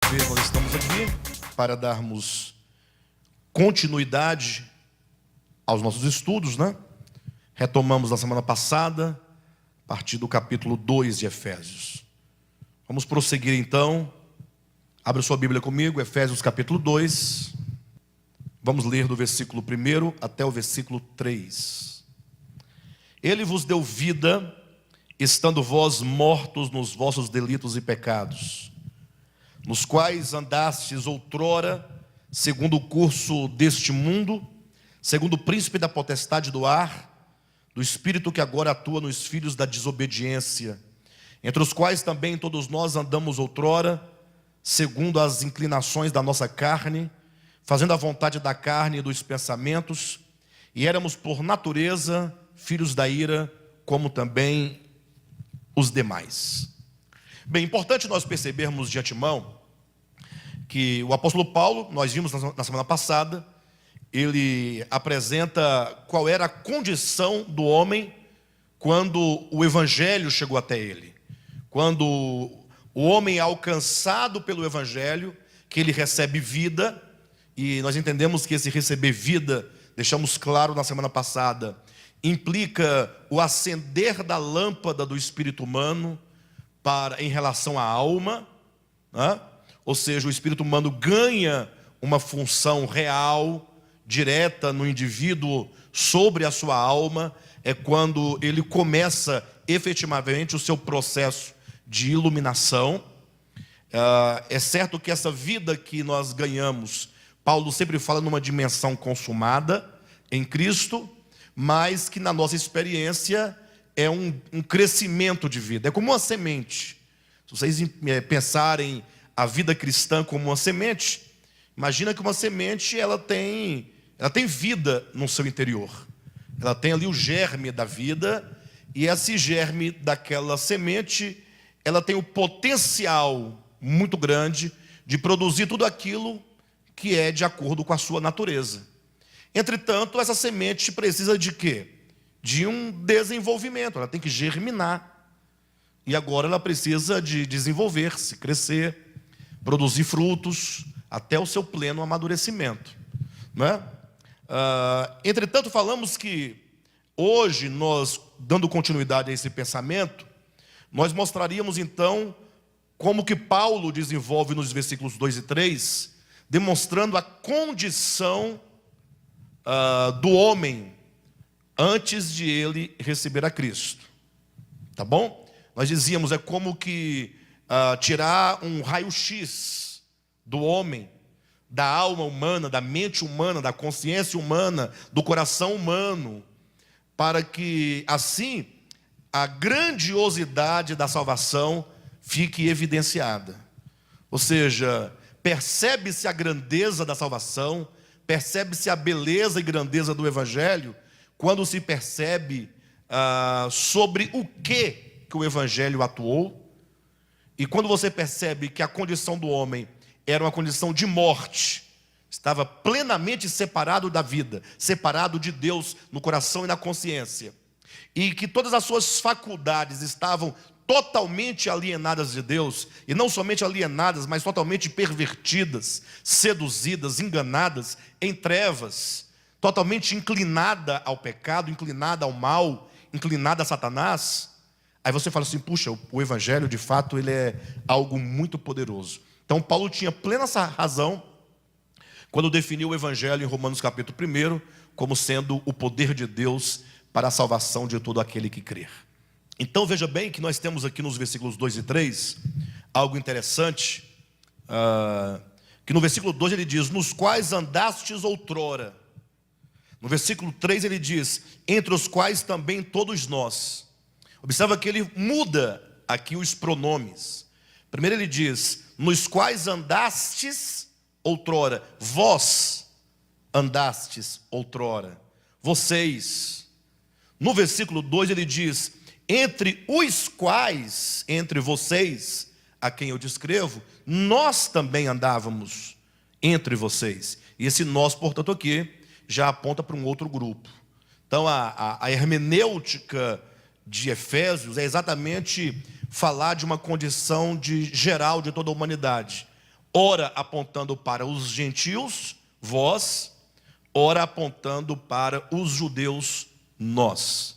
vez nós estamos aqui para darmos continuidade aos nossos estudos, né? Retomamos na semana passada, a partir do capítulo 2 de Efésios. Vamos prosseguir então. Abra sua Bíblia comigo, Efésios capítulo 2. Vamos ler do versículo 1 até o versículo 3. Ele vos deu vida, estando vós mortos nos vossos delitos e pecados, nos quais andastes outrora, segundo o curso deste mundo, segundo o príncipe da potestade do ar, do espírito que agora atua nos filhos da desobediência, entre os quais também todos nós andamos outrora, segundo as inclinações da nossa carne, fazendo a vontade da carne e dos pensamentos, e éramos por natureza filhos da ira, como também os demais. Bem, importante nós percebermos de antemão que o apóstolo Paulo, nós vimos na semana passada, ele apresenta qual era a condição do homem quando o evangelho chegou até ele. Quando o homem é alcançado pelo evangelho, que ele recebe vida, e nós entendemos que esse receber vida, deixamos claro na semana passada, implica o acender da lâmpada do espírito humano em relação à alma, né? Ou seja, o espírito humano ganha uma função real, direta no indivíduo sobre a sua alma, é quando ele começa efetivamente o seu processo de iluminação. É certo que essa vida que nós ganhamos, Paulo sempre fala numa dimensão consumada em Cristo, mas que na nossa experiência é um crescimento de vida, é como uma semente. Se vocês pensarem a vida cristã como uma semente, imagina que uma semente ela tem vida no seu interior, ela tem ali o germe da vida, e esse germe daquela semente, ela tem o potencial muito grande de produzir tudo aquilo que é de acordo com a sua natureza. Entretanto, essa semente precisa de quê? De um desenvolvimento, ela tem que germinar. E agora ela precisa de desenvolver-se, crescer, produzir frutos, até o seu pleno amadurecimento, né? Entretanto, falamos que hoje nós, dando continuidade a esse pensamento, nós mostraríamos então como que Paulo desenvolve nos versículos 2 e 3, demonstrando a condição do homem antes de ele receber a Cristo. Tá bom? Nós dizíamos, é como que tirar um raio-x do homem, da alma humana, da mente humana, da consciência humana, do coração humano, para que assim a grandiosidade da salvação fique evidenciada. Ou seja, percebe-se a grandeza da salvação, percebe-se a beleza e grandeza do evangelho quando se percebe sobre o que o evangelho atuou. E quando você percebe que a condição do homem era uma condição de morte, estava plenamente separado da vida, separado de Deus no coração e na consciência, e que todas as suas faculdades estavam totalmente alienadas de Deus, e não somente alienadas, mas totalmente pervertidas, seduzidas, enganadas, em trevas, totalmente inclinada ao pecado, inclinada ao mal, inclinada a Satanás. Aí você fala assim, puxa, o evangelho de fato ele é algo muito poderoso. Então Paulo tinha plena razão quando definiu o evangelho em Romanos capítulo 1 como sendo o poder de Deus para a salvação de todo aquele que crer. Então veja bem que nós temos aqui nos versículos 2 e 3 algo interessante, que no versículo 2 ele diz, nos quais andastes outrora. No versículo 3 ele diz, entre os quais também todos nós. Observa que ele muda aqui os pronomes. Primeiro ele diz, nos quais andastes outrora. Vós andastes outrora. Vocês. No versículo 2 ele diz, entre os quais, entre vocês, a quem eu descrevo, nós também andávamos entre vocês. E esse nós, portanto, aqui já aponta para um outro grupo. Então a hermenêutica de Efésios é exatamente falar de uma condição geral de toda a humanidade. ora apontando para os gentios, vós, ora apontando para os judeus, nós.